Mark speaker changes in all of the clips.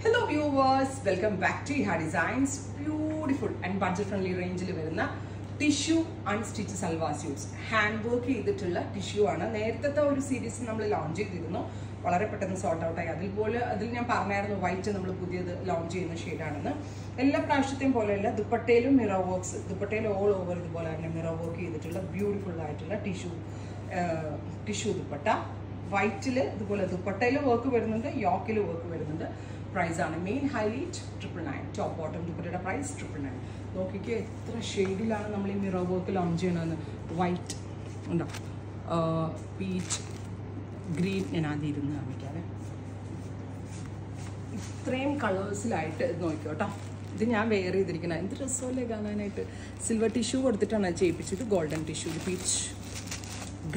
Speaker 1: Hello viewers, welcome back to Iha Designs. Beautiful and budget friendly range il varuna tissue unstitched salwar suits. Hand work ചെയ്തിട്ടുള്ള tissue ആണ്. നേരത്തെ ഒരു series നമ്മൾ launch ചെയ്തിരുന്നു. വളരെ പെട്ടെന്ന് സോർട്ട് ഔട്ട് ആയി. അതിൽ ഞാൻ പറഞ്ഞായിരുന്നു വൈറ്റ് നമ്മൾ പുതിയത് ലോഞ്ച് ചെയ്യുന്ന ഷെയ്ഡ് ആണെന്ന്. എല്ലാ പ്രാവശ്യത്തെയും പോലെയല്ല ദുപ്പട്ടയിലും മിറർ വർക്ക്സ്, ദുപ്പട്ടയിൽ ഓൾ ഓവർ ഇതുപോലെ തന്നെ മിറർ വർക്ക് ചെയ്തിട്ടുള്ള ബ്യൂട്ടിഫുൾ ആയിട്ടുള്ള ടിഷ്യൂ ദുപ്പട്ട. വൈറ്റിൽ ഇതുപോലെ ദുപ്പട്ടയിൽ വർക്ക് വരുന്നുണ്ട്, യോക്കിൽ വർക്ക് വരുന്നുണ്ട്. പ്രൈസ് ആണ് മെയിൻ ഹൈലൈറ്റ് 999. ടോപ്പ് ബോട്ടം ദുപ്പട്ടയുടെ പ്രൈസ് 999. നോക്കിക്കേ എത്ര ഷെയ്ഡിലാണ് നമ്മൾ ഈ മിറർ വർക്ക് ലോഞ്ച് ചെയ്യണമെന്ന്. വൈറ്റ് ഉണ്ടോ, പീച്ച്, ഗ്രീൻ. ഞാൻ ആദ്യം ഇരുന്ന് കാണിക്കാതെ ഇത്രയും കളേഴ്സിലായിട്ട് ഇത് നോക്കിയോ കേട്ടോ. ഇത് ഞാൻ വെയർ ചെയ്തിരിക്കുന്നത് എന്ത് രസമല്ലേ കാണാനായിട്ട്. സിൽവർ ടിഷ്യൂ കൊടുത്തിട്ടാണ് ചെയ്യിപ്പിച്ചത്. Golden tissue, peach,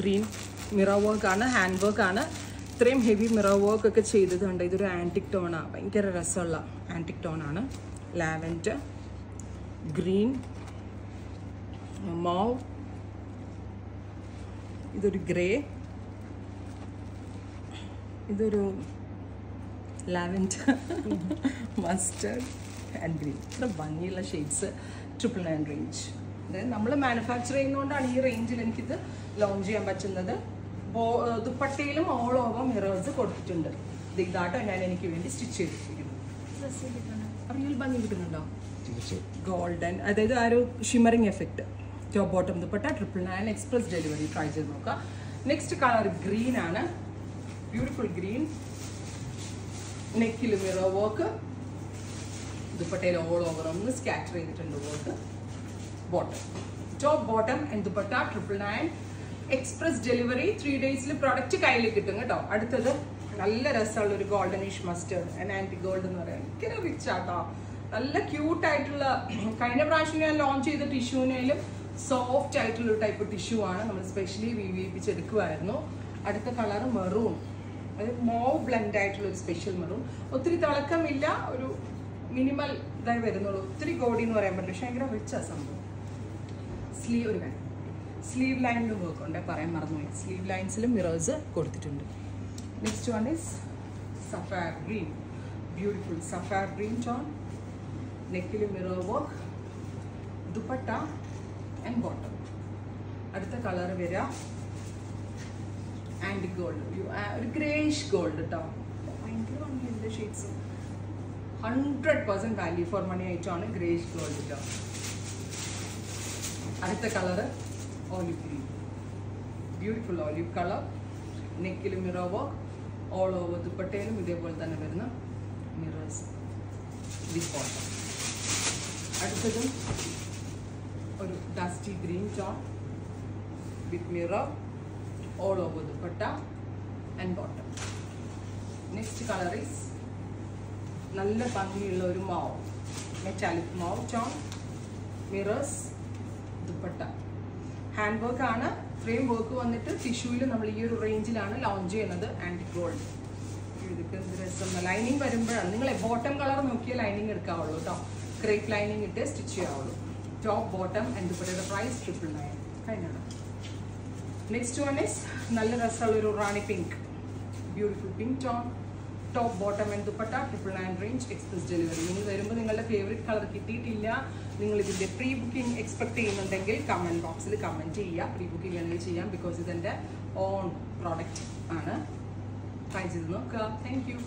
Speaker 1: green. Mirror വർക്കാണ്, ഹാൻഡ് വർക്കാണ്. ഇത്രയും ഹെവി മിറർ വർക്ക് ഒക്കെ ചെയ്തതുണ്ട്. ഇതൊരു ആൻറ്റിക് ടോണാണ്, ഭയങ്കര രസമുള്ള ആൻറ്റിക് ടോണാണ്. ലാവൻഡർ, ഗ്രീൻ, മൗവ്, ഇതൊരു ഗ്രേ, ഇതൊരു ലാവൻഡർ, മസ്റ്റർഡ് ആൻഡ് ഗ്രീൻ. ഇത്ര ഭംഗിയുള്ള ഷെയ്ഡ്സ് 999 റേഞ്ച്. അതായത് നമ്മൾ മാനുഫാക്ചർ ചെയ്യുന്നതുകൊണ്ടാണ് ഈ റേഞ്ചിൽ എനിക്കിത് ലോഞ്ച് ചെയ്യാൻ പറ്റുന്നത്. ദുപ്പട്ടയിലും ഓൾ ഓവർ മിറേഴ്സ് കൊടുത്തിട്ടുണ്ട്. ഇതാട്ടോ ഞാൻ എനിക്ക് വേണ്ടി സ്റ്റിച്ച് ചെയ്തിരിക്കുന്നത്. റിയൽ ഭംഗി കിട്ടുന്നുണ്ടോ? ഗോൾഡൻ, അതായത് ആ ഒരു shimmering effect. Top bottom dupatta 999 express delivery. Try ചെയ്ത് നോക്കാം. നെക്സ്റ്റ് കളർ ഗ്രീൻ ആണ്, ബ്യൂട്ടിഫുൾ ഗ്രീൻ. നെക്കിൽ മിറർ വർക്ക്, ദുപ്പട്ടയിൽ ഓൾ ഓവർ ഒന്ന് സ്കാറ്റർ ചെയ്തിട്ടുണ്ട് work. Bottom, top bottom and dupatta 999 express delivery. 3 ഡേയ്സിൽ പ്രൊഡക്റ്റ് കയ്യിൽ കിട്ടും കേട്ടോ. അടുത്തത് നല്ല രസമുള്ള ഒരു goldenish mustard and antique gold എന്ന് പറയാം. ഭയങ്കര റിച്ച് ആട്ടോ, നല്ല ക്യൂട്ട് ആയിട്ടുള്ള. കഴിഞ്ഞ പ്രാവശ്യം ഞാൻ ലോഞ്ച് ചെയ്ത ടിഷ്യൂവിനേലും സോഫ്റ്റ് ആയിട്ടുള്ള ഒരു ടൈപ്പ് ടിഷ്യൂ ആണ്. നമ്മൾ സ്പെഷ്യലി വിവിപ്പിച്ചെടുക്കുമായിരുന്നു. അടുത്ത കളർ മെറൂൺ, അതായത് മോവ് ബ്ലെൻഡ് ആയിട്ടുള്ള ഒരു സ്പെഷ്യൽ മെറൂൺ. ഒത്തിരി തിളക്കമില്ല, ഒരു മിനിമൽ ഇതായി വരുന്നുള്ളൂ. ഒത്തിരി ഗോഡി എന്ന് പറയാൻ പറ്റില്ല, പക്ഷെ ഭയങ്കര റിച്ചാണ് സംഭവം. സ്ലീവ് ഒരു കാര്യം, സ്ലീവ് ലൈനിലും വർക്ക് ഉണ്ട്, പറയാൻ മറന്നുപോയി. സ്ലീവ് ലൈൻസിലും മിറേഴ്സ് കൊടുത്തിട്ടുണ്ട്. Next one is sapphire green, beautiful sapphire green tone. നെക്കിൽ mirror work, dupatta and bottom. അടുത്ത കളർ വരിക ആൻറ്റിക് ഗോൾഡ്, ഒരു ഗ്രേഷ് ഗോൾഡ് കേട്ടോ. ഭയങ്കര ഭംഗിയുണ്ട് ഷെയ്ഡ്സ്. 100% വാല്യൂ ഫോർ മണി ആയിട്ടാണ് ഗ്രേഷ് ഗോൾഡ് കേട്ടോ. അടുത്ത colour olive green, beautiful olive color. നെക്കിൽ മിറർ വർക്ക്, ഓൾ ഓവർ ദുപ്പട്ടയിലും ഇതേപോലെ തന്നെ വരുന്ന മിറേഴ്സ് വിത്ത് ബോട്ടം. അടുത്തതും ഒരു dusty green tone with mirror, all over dupatta and bottom. Next colour is നല്ല ഭംഗിയുള്ള ഒരു മാവ്, മെറ്റാലിക് മാവ് tone, mirrors, dupatta. Hand work ആണ്. ഫ്രെയിം വർക്ക് വന്നിട്ട് ടിഷ്യൂവിൽ നമ്മൾ ഈ ഒരു റേഞ്ചിലാണ് ലോഞ്ച് ചെയ്യുന്നത്. Antique gold. ഇതൊക്കെ എന്ത് രസം. ലൈനിങ് വരുമ്പോഴാണ് നിങ്ങൾ ബോട്ടം കളർ നോക്കിയാൽ ലൈനിങ് എടുക്കാവുള്ളൂ കേട്ടോ. ക്രേപ്പ് ലൈനിങ് ഇട്ട് സ്റ്റിച്ച് ചെയ്യാവുള്ളൂ. ടോപ്പ് ബോട്ടം ആൻഡ് ദുപ്പട്ടയുടെ പ്രൈസ് 999. കഴിഞ്ഞാണ്. നെക്സ്റ്റ് വൺ ഈസ് നല്ല രസമുള്ള ഒരു rani pink, beautiful pink tone. Top bottom and dupatta 999 range express delivery. നിങ്ങൾ വരുമ്പോൾ നിങ്ങളുടെ ഫേവറേറ്റ് കളർ കിട്ടിയിട്ടില്ല, നിങ്ങൾ ഇതിൻ്റെ പ്രീ ബുക്കിംഗ് എക്സ്പെക്ട് ചെയ്യുന്നുണ്ടെങ്കിൽ കമൻറ്റ് ബോക്സിൽ കമൻറ്റ് ചെയ്യുക. പ്രീ ബുക്കിംഗ് വേണമെങ്കിൽ ചെയ്യാം, ബിക്കോസ് ഇതെൻ്റെ ഓൺ പ്രോഡക്റ്റ് ആണ്. ട്രൈ ചെയ്ത് നോക്കുക. Thank you.